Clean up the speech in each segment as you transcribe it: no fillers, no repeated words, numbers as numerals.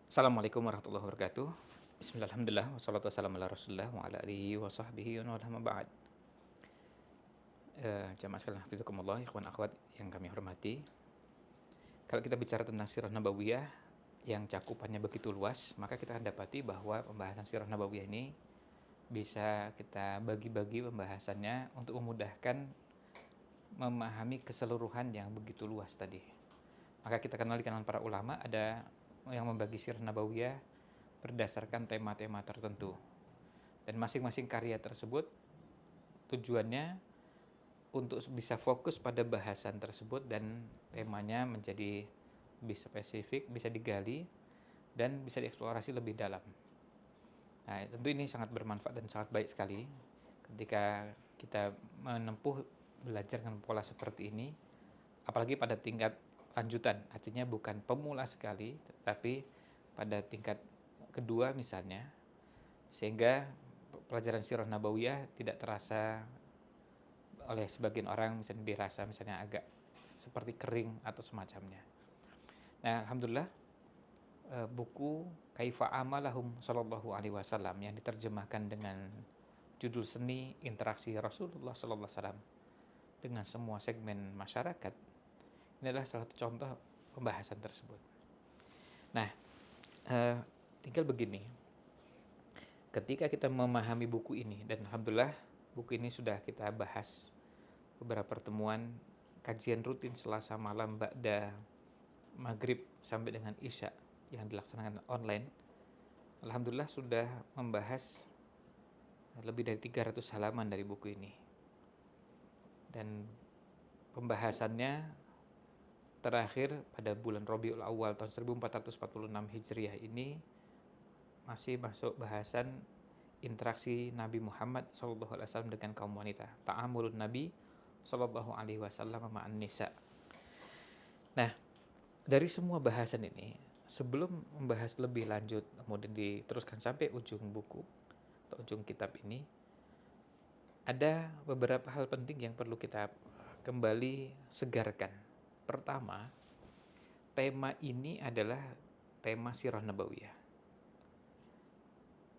Assalamualaikum warahmatullahi wabarakatuh. Bismillah, alhamdulillah, wassalatu wassalamu ala rasulillah wa ala alihi wa sahbihi wa ala ma ba'd. Jamaah sekalian hafizakumullah, ikhwan akhwat yang kami hormati. Kalau kita bicara tentang sirah nabawiyah yang cakupannya begitu luas, maka kita akan dapati bahwa pembahasan sirah nabawiyah ini bisa kita bagi-bagi pembahasannya untuk memudahkan memahami keseluruhan yang begitu luas tadi. Maka kita kenal di kalangan para ulama ada yang membagi sirah nabawiyah berdasarkan tema-tema tertentu. Dan masing-masing karya tersebut tujuannya untuk bisa fokus pada bahasan tersebut dan temanya menjadi lebih spesifik, bisa digali dan bisa dieksplorasi lebih dalam. Nah, tentu ini sangat bermanfaat dan sangat baik sekali ketika kita menempuh belajar dengan pola seperti ini, apalagi pada tingkat lanjutan, artinya bukan pemula sekali, tetapi pada tingkat kedua misalnya, sehingga pelajaran sirah nabawiyah tidak terasa oleh sebagian orang misalnya dirasa misalnya agak seperti kering atau semacamnya. Nah, alhamdulillah buku Kaifa Amalahum Sallallahu Alaihi Wasallam yang diterjemahkan dengan judul Seni Interaksi Rasulullah Sallallahu Alaihi Wasallam dengan semua segmen masyarakat, ini adalah salah satu contoh pembahasan tersebut. Nah, tinggal begini, ketika kita memahami buku ini, dan alhamdulillah buku ini sudah kita bahas beberapa pertemuan kajian rutin Selasa malam ba'da maghrib sampai dengan isya yang dilaksanakan online. Alhamdulillah sudah membahas lebih dari 300 halaman dari buku ini. Dan pembahasannya terakhir pada bulan Rabiul Awal tahun 1446 Hijriah ini masih masuk bahasan interaksi Nabi Muhammad SAW dengan kaum wanita. Ta'amulun Nabi SAW ma'an nisa. Nah, dari semua bahasan ini, sebelum membahas lebih lanjut, kemudian diteruskan sampai ujung buku atau ujung kitab ini, ada beberapa hal penting yang perlu kita kembali segarkan. Pertama, tema ini adalah tema sirah nabawiyah.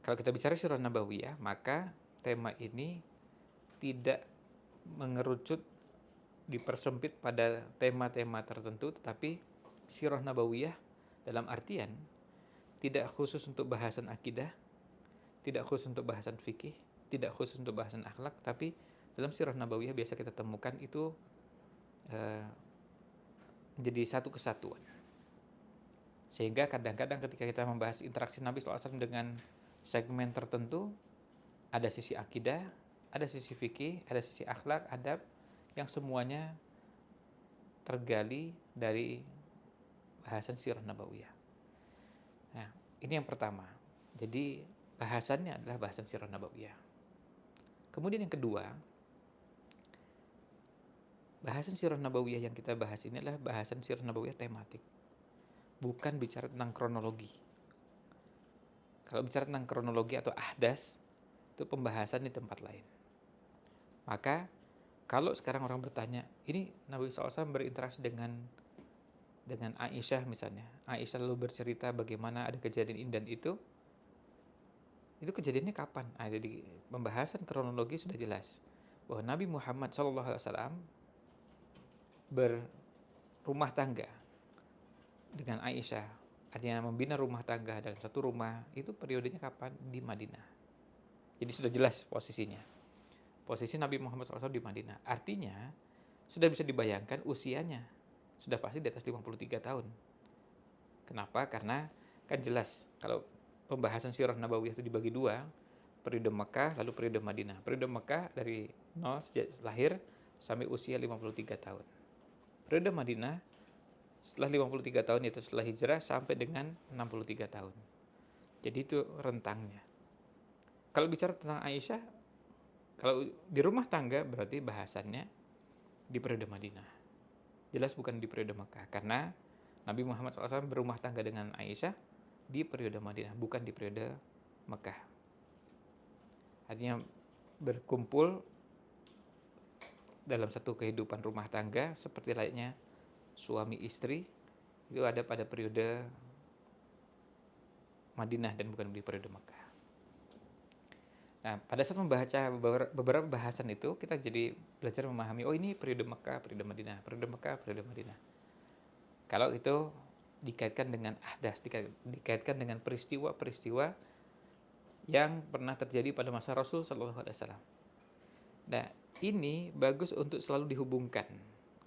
Kalau kita bicara sirah nabawiyah, maka tema ini tidak mengerucut dipersempit pada tema-tema tertentu, tetapi sirah nabawiyah dalam artian tidak khusus untuk bahasan akidah, tidak khusus untuk bahasan fikih, tidak khusus untuk bahasan akhlak, tapi dalam sirah nabawiyah biasa kita temukan itu menjadi satu kesatuan. Sehingga kadang-kadang ketika kita membahas interaksi Nabi SAW dengan segmen tertentu, ada sisi akidah, ada sisi fikih, ada sisi akhlak, adab, yang semuanya tergali dari bahasan sirah nabawiyah. Nah, ini yang pertama. Jadi bahasannya adalah bahasan sirah nabawiyah. Kemudian yang kedua, bahasan sirah nabawiyah yang kita bahas ini adalah bahasan sirah nabawiyah tematik. Bukan bicara tentang kronologi. Kalau bicara tentang kronologi atau ahdas, itu pembahasan di tempat lain. Maka kalau sekarang orang bertanya, ini Nabi SAW berinteraksi dengan Aisyah misalnya. Aisyah lalu bercerita bagaimana ada kejadian ini dan itu kejadiannya kapan? Nah, jadi pembahasan kronologi sudah jelas bahwa Nabi Muhammad SAW berumah tangga dengan Aisyah, artinya membina rumah tangga dalam satu rumah, itu periodenya kapan? Di Madinah. Jadi sudah jelas posisinya. Posisi Nabi Muhammad SAW di Madinah. Artinya sudah bisa dibayangkan usianya sudah pasti di atas 53 tahun. Kenapa? Karena kan jelas kalau pembahasan sirah nabawiyah itu dibagi dua, periode Mekah lalu periode Madinah. Periode Mekah dari nol sejak lahir sampai usia 53 tahun. Periode Madinah setelah 53 tahun itu setelah hijrah sampai dengan 63 tahun. Jadi itu rentangnya. Kalau bicara tentang Aisyah, kalau di rumah tangga berarti bahasannya di periode Madinah. Jelas bukan di periode Mekah, karena Nabi Muhammad SAW berumah tangga dengan Aisyah di periode Madinah, bukan di periode Mekah. Artinya berkumpul dalam satu kehidupan rumah tangga seperti layaknya suami istri, itu ada pada periode Madinah dan bukan di periode Mekah. Nah, pada saat membaca beberapa bahasan itu, kita jadi belajar memahami, oh ini periode Mekah, periode Madinah, periode Mekah, periode Madinah. Kalau itu dikaitkan dengan ahdas, dikaitkan dengan peristiwa-peristiwa yang pernah terjadi pada masa Rasul Shallallahu Alaihi Wasallam. Nah, ini bagus untuk selalu dihubungkan.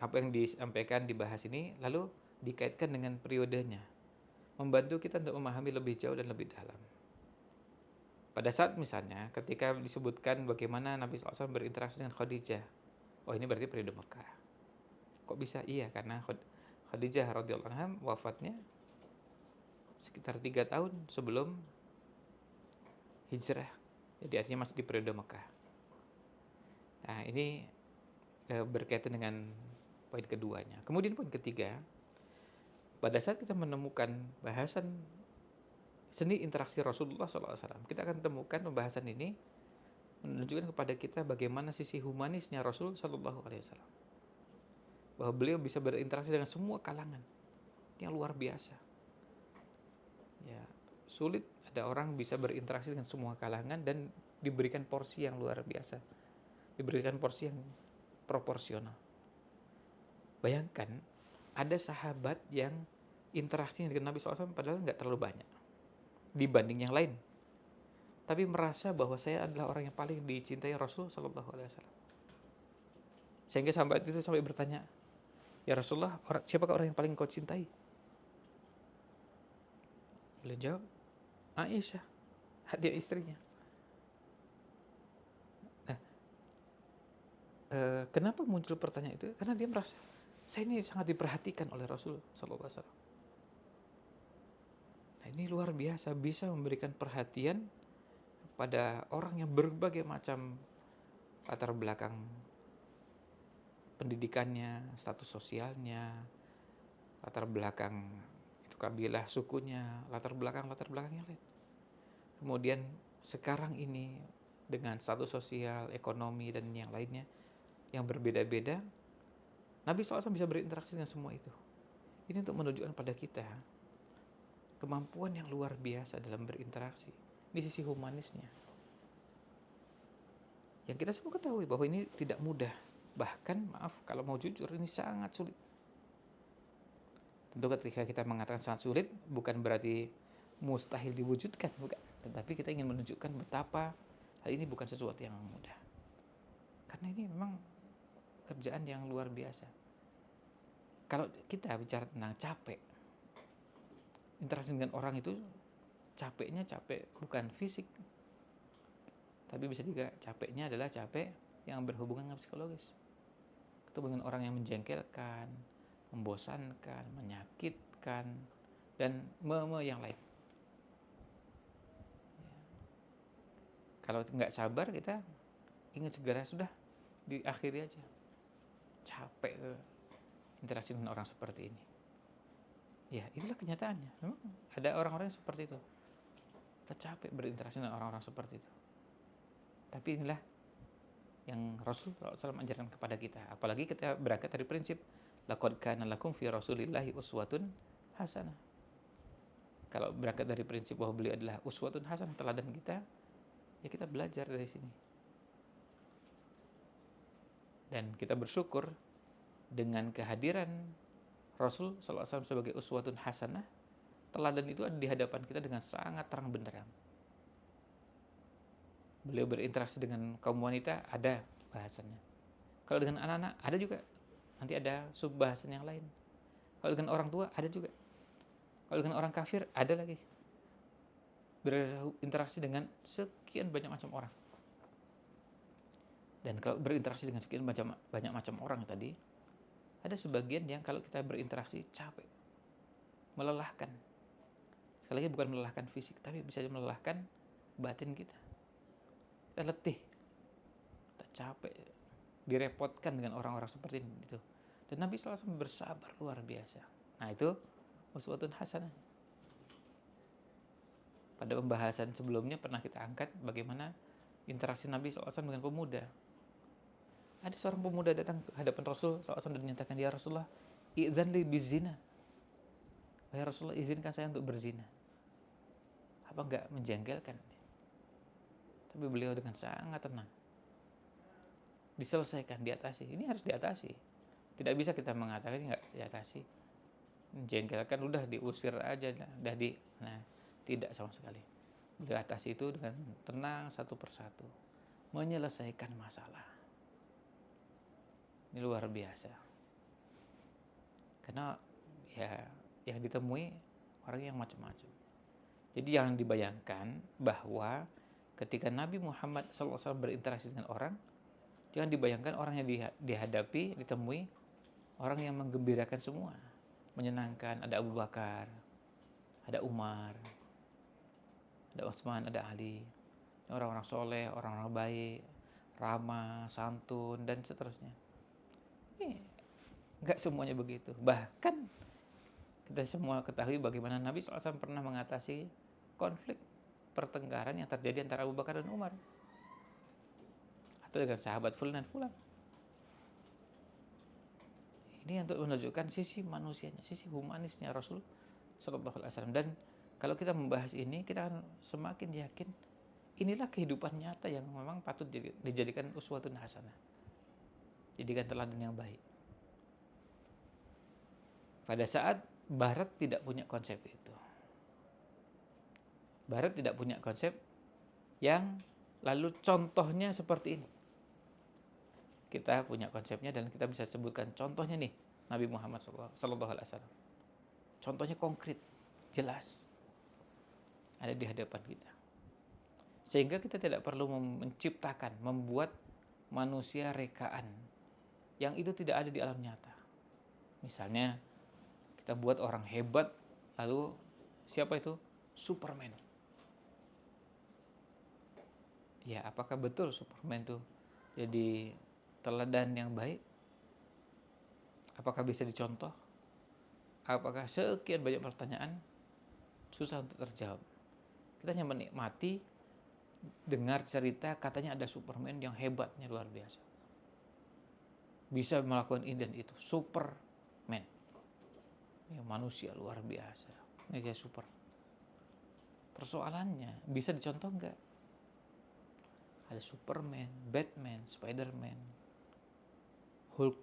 Apa yang disampaikan, dibahas ini, lalu dikaitkan dengan periodenya. Membantu kita untuk memahami lebih jauh dan lebih dalam. Pada saat misalnya ketika disebutkan bagaimana Nabi SAW berinteraksi dengan Khadijah, oh ini berarti periode Mekah. Kok bisa? Iya, karena Khadijah radhiyallahu anha wafatnya sekitar 3 tahun sebelum hijrah. Jadi artinya masih di periode Mekah. Nah, ini berkaitan dengan poin keduanya. Kemudian poin ketiga, pada saat kita menemukan bahasan seni interaksi Rasulullah SAW, kita akan temukan pembahasan ini menunjukkan kepada kita bagaimana sisi humanisnya Rasul SAW, bahwa beliau bisa berinteraksi dengan semua kalangan yang luar biasa. Ya, sulit ada orang bisa berinteraksi dengan semua kalangan dan diberikan porsi yang luar biasa, diberikan porsi yang proporsional. Bayangkan ada sahabat yang interaksinya dengan Nabi SAW padahal nggak terlalu banyak dibanding yang lain, tapi merasa bahwa saya adalah orang yang paling dicintai Rasul Sallallahu Alaihi Wasallam. Sehingga sahabat itu sampai bertanya, ya Rasulullah, siapakah orang yang paling kau cintai? Beliau jawab, Aisyah, dia istrinya. Nah, kenapa muncul pertanyaan itu? Karena dia merasa saya ini sangat diperhatikan oleh Rasul Sallallahu Alaihi Wasallam. Nah, ini luar biasa, bisa memberikan perhatian pada orang yang berbagai macam latar belakang pendidikannya, status sosialnya, latar belakang itu kabilah, sukunya, latar belakang yang lain. Kemudian sekarang ini dengan status sosial, ekonomi dan yang lainnya yang berbeda-beda, Nabi SAW bisa berinteraksi dengan semua itu. Ini untuk menunjukkan pada kita kemampuan yang luar biasa dalam berinteraksi. Ini sisi humanisnya. Yang kita semua ketahui bahwa ini tidak mudah. Bahkan, maaf, kalau mau jujur, ini sangat sulit. Tentu ketika kita mengatakan sangat sulit, bukan berarti mustahil diwujudkan, bukan. Tetapi kita ingin menunjukkan betapa hal ini bukan sesuatu yang mudah. Karena ini memang kerjaan yang luar biasa. Kalau kita bicara tentang capek, interaksi dengan orang itu capeknya capek bukan fisik, tapi bisa juga capeknya adalah capek yang berhubungan dengan psikologis. Ketemu dengan orang yang menjengkelkan, membosankan, menyakitkan, dan yang lain. Kalau nggak sabar, kita ingin segera sudah diakhiri aja. Capek interaksi dengan orang seperti ini. Ya, itulah kenyataannya. Memang ada orang-orang yang seperti itu. Kita capek berinteraksi dengan orang-orang seperti itu. Tapi inilah yang Rasul SAW ajarkan kepada kita. Apalagi kita berangkat dari prinsip laqad kana lakum fi rasulillahi uswatun hasanah. Kalau berangkat dari prinsip bahwa beliau adalah uswatun hasanah, teladan kita, ya kita belajar dari sini. Dan kita bersyukur dengan kehadiran Rasul SAW sebagai uswatun hasanah, teladan itu ada di hadapan kita dengan sangat terang benderang. Beliau berinteraksi dengan kaum wanita, ada bahasannya. Kalau dengan anak-anak, ada juga. Nanti ada sub bahasan yang lain. Kalau dengan orang tua, ada juga. Kalau dengan orang kafir, ada lagi. Berinteraksi dengan sekian banyak macam orang. Dan kalau berinteraksi dengan sekian banyak macam orang tadi, ada sebagian yang kalau kita berinteraksi capek, melelahkan. Sekali lagi bukan melelahkan fisik, tapi bisa melelahkan batin kita. Kita letih, kita capek, direpotkan dengan orang-orang seperti itu. Dan Nabi SAW bersabar luar biasa. Nah, itu uswatun hasanah. Pada pembahasan sebelumnya pernah kita angkat bagaimana interaksi Nabi SAW dengan pemuda. Ada seorang pemuda datang ke hadapan Rasul SAW dan menyatakan, ya Rasulullah, idzan li bizina. Wahai Rasulullah, izinkan saya untuk berzina. Apa enggak menjengkelkan? Tapi beliau dengan sangat tenang. Diselesaikan, diatasi. Ini harus diatasi. Tidak bisa kita mengatakan ini enggak diatasi. Menjengkelkan udah diusir aja, udah nah, tidak sama sekali. Beliau atasi itu dengan tenang satu persatu, menyelesaikan masalah. Ini luar biasa. Karena ya yang ditemui orang yang macam-macam. Jadi jangan dibayangkan bahwa ketika Nabi Muhammad SAW berinteraksi dengan orang, jangan dibayangkan orang yang dihadapi, ditemui orang yang menggembirakan semua, menyenangkan. Ada Abu Bakar, ada Umar, ada Utsman, ada Ali. Orang-orang soleh, orang-orang baik, ramah, santun, dan seterusnya. Ini enggak semuanya begitu. Bahkan kita semua ketahui bagaimana Nabi SAW pernah mengatasi konflik pertengkaran yang terjadi antara Abu Bakar dan Umar, atau dengan sahabat fulan dan fulan. Ini untuk menunjukkan sisi manusianya, sisi humanisnya Rasul Sallallahu Alaihi Wasallam. Dan kalau kita membahas ini, kita akan semakin yakin inilah kehidupan nyata yang memang patut dijadikan uswatun hasanah, jadikan teladan yang baik. Pada saat Barat tidak punya konsep itu, Barat tidak punya konsep yang lalu contohnya seperti ini. Kita punya konsepnya dan kita bisa sebutkan contohnya nih, Nabi Muhammad Sallallahu Alaihi Wasallam. Contohnya konkret, jelas, ada di hadapan kita. Sehingga kita tidak perlu menciptakan, membuat manusia rekaan yang itu tidak ada di alam nyata. Misalnya kita buat orang hebat, lalu siapa itu? Superman. Ya, apakah betul Superman itu jadi teladan yang baik? Apakah bisa dicontoh? Apakah sekian banyak pertanyaan susah untuk terjawab? Kita hanya menikmati dengar cerita katanya ada Superman yang hebatnya luar biasa, bisa melakukan ini dan itu. Superman, ya, manusia luar biasa, ini dia super. Persoalannya bisa dicontoh enggak? Ada Superman, Batman, Spiderman, Hulk,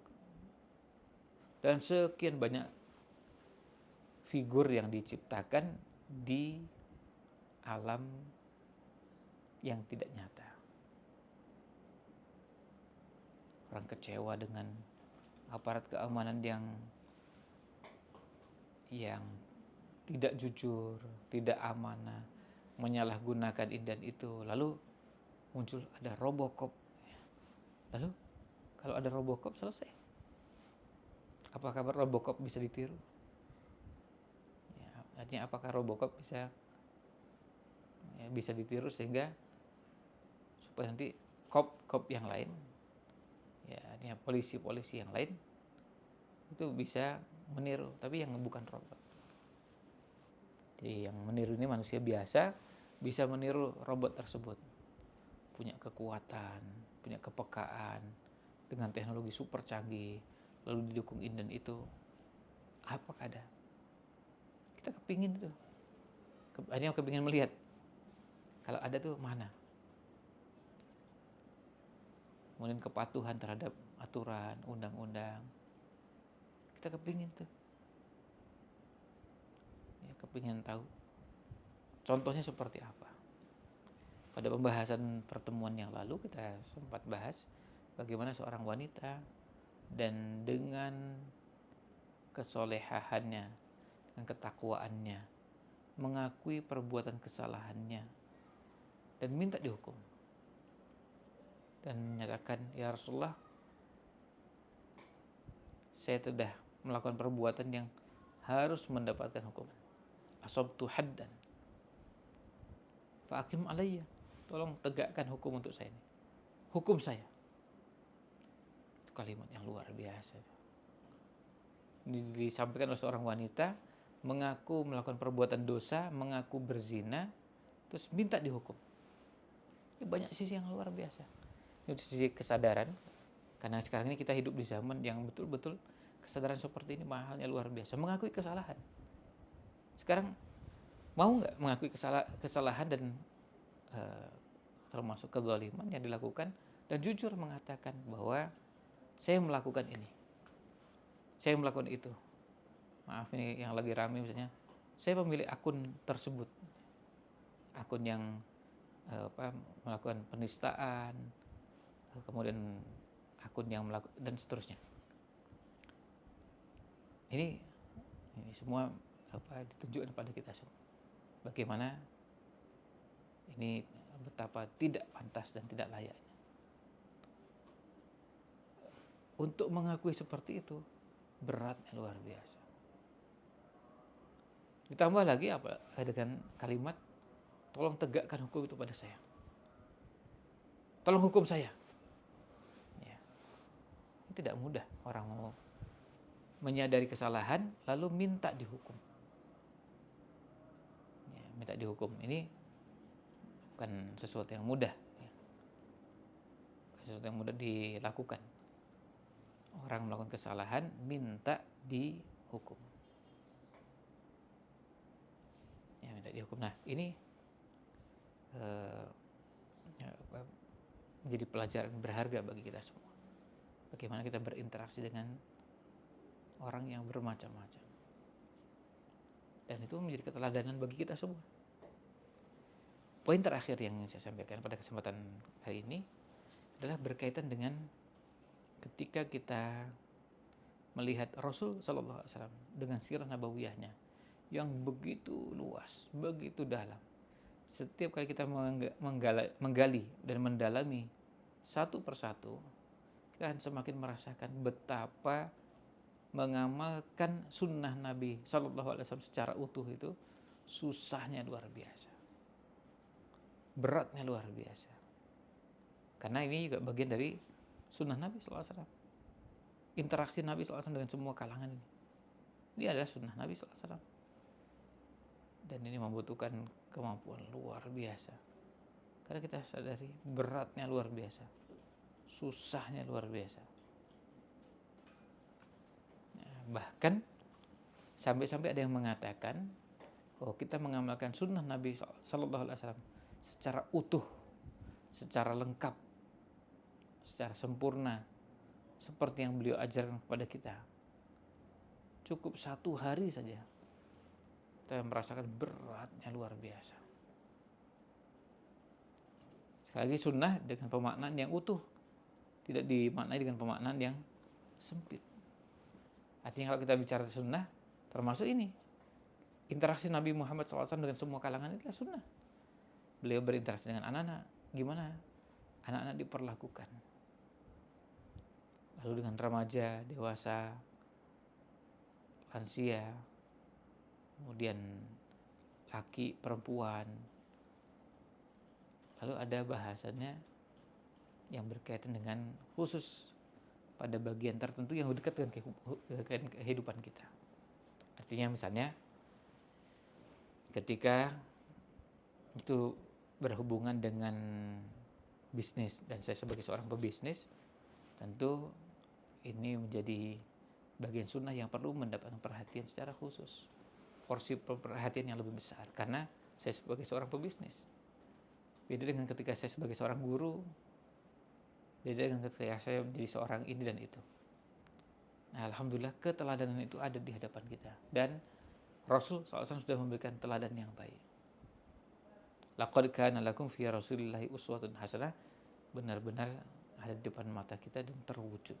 dan sekian banyak figur yang diciptakan di alam yang tidak nyata. Orang kecewa dengan aparat keamanan yang tidak jujur, tidak amanah, menyalahgunakan ini dan itu. Lalu muncul ada Robocop. Lalu kalau ada Robocop selesai. Apakah Robocop bisa ditiru? Ya, artinya apakah Robocop bisa ditiru sehingga supaya nanti cop yang lain, ya artinya polisi yang lain itu bisa meniru, tapi yang bukan robot. Jadi yang meniru ini manusia biasa bisa meniru robot tersebut. Punya kekuatan, punya kepekaan, dengan teknologi super canggih, lalu didukung ini dan itu. Apakah ada? Kita kepingin itu. Hanya kepingin melihat. Kalau ada tuh mana? Kemudian kepatuhan terhadap aturan, undang-undang. Kita kepingin tuh. Ya, kepingin tahu. Contohnya seperti apa? Pada pembahasan pertemuan yang lalu kita sempat bahas bagaimana seorang wanita dan dengan kesolehahannya, dengan ketakwaannya, mengakui perbuatan kesalahannya dan minta dihukum. Dan menyatakan, ya Rasulullah, saya sudah melakukan perbuatan yang harus mendapatkan hukuman. Asabtu haddan fa aqim alayya. Tolong tegakkan hukum untuk saya ini. Hukum saya. Itu kalimat yang luar biasa. Disampaikan oleh seorang wanita mengaku melakukan perbuatan dosa, mengaku berzina, terus minta dihukum. Ini banyak sisi yang luar biasa. Ini sisi kesadaran, karena sekarang ini kita hidup di zaman yang betul-betul kesadaran seperti ini mahalnya luar biasa. Mengakui kesalahan. Sekarang Mau nggak mengakui kesalahan dan eh, termasuk kezaliman yang dilakukan, dan jujur mengatakan bahwa saya melakukan ini, saya melakukan itu. Maaf ini yang lagi rame misalnya, saya pemilik akun tersebut, akun yang melakukan penistaan, kemudian akun yang melakukan dan seterusnya. Ini semua ditunjukkan pada kita semua. Bagaimana ini betapa tidak pantas dan tidak layaknya. Untuk mengakui seperti itu beratnya luar biasa. Ditambah lagi dengan kalimat tolong tegakkan hukum itu pada saya. Tolong hukum saya. Ya. Ini tidak mudah orang mau menyadari kesalahan lalu minta dihukum. Ya, minta dihukum ini bukan sesuatu yang mudah. Ya. Sesuatu yang mudah dilakukan. Orang melakukan kesalahan minta dihukum. Ya, minta dihukum. Nah, ini menjadi pelajaran berharga bagi kita semua. Bagaimana kita berinteraksi dengan orang yang bermacam-macam. Dan itu menjadi keteladanan bagi kita semua. Poin terakhir yang saya sampaikan pada kesempatan kali ini adalah berkaitan dengan ketika kita melihat Rasul Sallallahu Alaihi Wasallam dengan sirah nabawiyahnya yang begitu luas, begitu dalam. Setiap kali kita menggali dan mendalami satu persatu, kita akan semakin merasakan betapa mengamalkan sunnah Nabi Sallallahu Alaihi Wasallam secara utuh itu susahnya luar biasa, beratnya luar biasa. Karena ini juga bagian dari sunnah Nabi Sallallahu Alaihi Wasallam. Interaksi Nabi Sallallahu Alaihi Wasallam dengan semua kalangan ini adalah sunnah Nabi Sallallahu Alaihi Wasallam. Dan ini membutuhkan kemampuan luar biasa. Karena kita sadari beratnya luar biasa, susahnya luar biasa. Bahkan sampai-sampai ada yang mengatakan bahwa kita mengamalkan sunnah Nabi Sallallahu Alaihi Wasallam secara utuh, secara lengkap, secara sempurna, seperti yang beliau ajarkan kepada kita, cukup 1 hari saja kita merasakan beratnya luar biasa. Sekali lagi, sunnah dengan pemaknaan yang utuh, tidak dimaknai dengan pemaknaan yang sempit. Artinya kalau kita bicara sunnah, termasuk ini, interaksi Nabi Muhammad SAW dengan semua kalangan adalah sunnah. Beliau berinteraksi dengan anak-anak, gimana anak-anak diperlakukan. Lalu dengan remaja, dewasa, lansia, kemudian laki, perempuan. Lalu ada bahasannya yang berkaitan dengan khusus pada bagian tertentu yang dekat dengan kehidupan kita. Artinya misalnya ketika itu berhubungan dengan bisnis dan saya sebagai seorang pebisnis, tentu ini menjadi bagian sunnah yang perlu mendapatkan perhatian secara khusus, porsi perhatian yang lebih besar, karena saya sebagai seorang pebisnis. Beda dengan ketika saya sebagai seorang guru, beda dengan ketika saya menjadi seorang ini dan itu. Nah, alhamdulillah keteladanan itu ada di hadapan kita, dan Rasul SAW sudah memberikan teladan yang baik. Laqad kana lakum fi Rasulillahi uswatun hasanah, benar-benar ada di depan mata kita dan terwujud.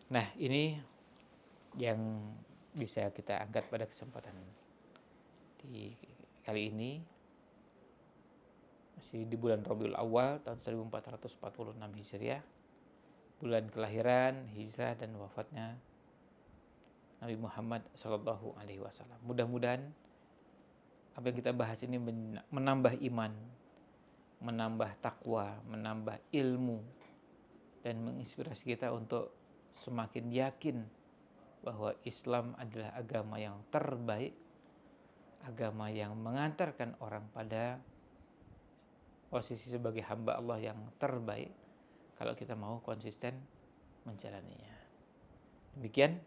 Nah, ini yang bisa kita angkat pada kesempatan di kali ini, masih di bulan Rabiul Awal tahun 1446 Hijriah, bulan kelahiran, hijrah dan wafatnya Nabi Muhammad Sallallahu Alaihi Wasallam. Mudah-mudahan apa yang kita bahas ini menambah iman, menambah takwa, menambah ilmu, dan menginspirasi kita untuk semakin yakin bahwa Islam adalah agama yang terbaik, agama yang mengantarkan orang pada posisi sebagai hamba Allah yang terbaik kalau kita mau konsisten menjalaninya. Demikian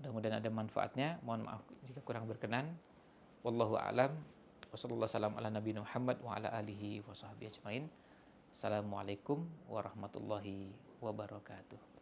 Mudah-mudahan ada manfaatnya. Mohon maaf jika kurang berkenan. Wallahu a'lam. Wassalamualaikum ala nabiyina Muhammad wa ala alihi wa sahbihi ajmain. Assalamualaikum warahmatullahi wabarakatuh.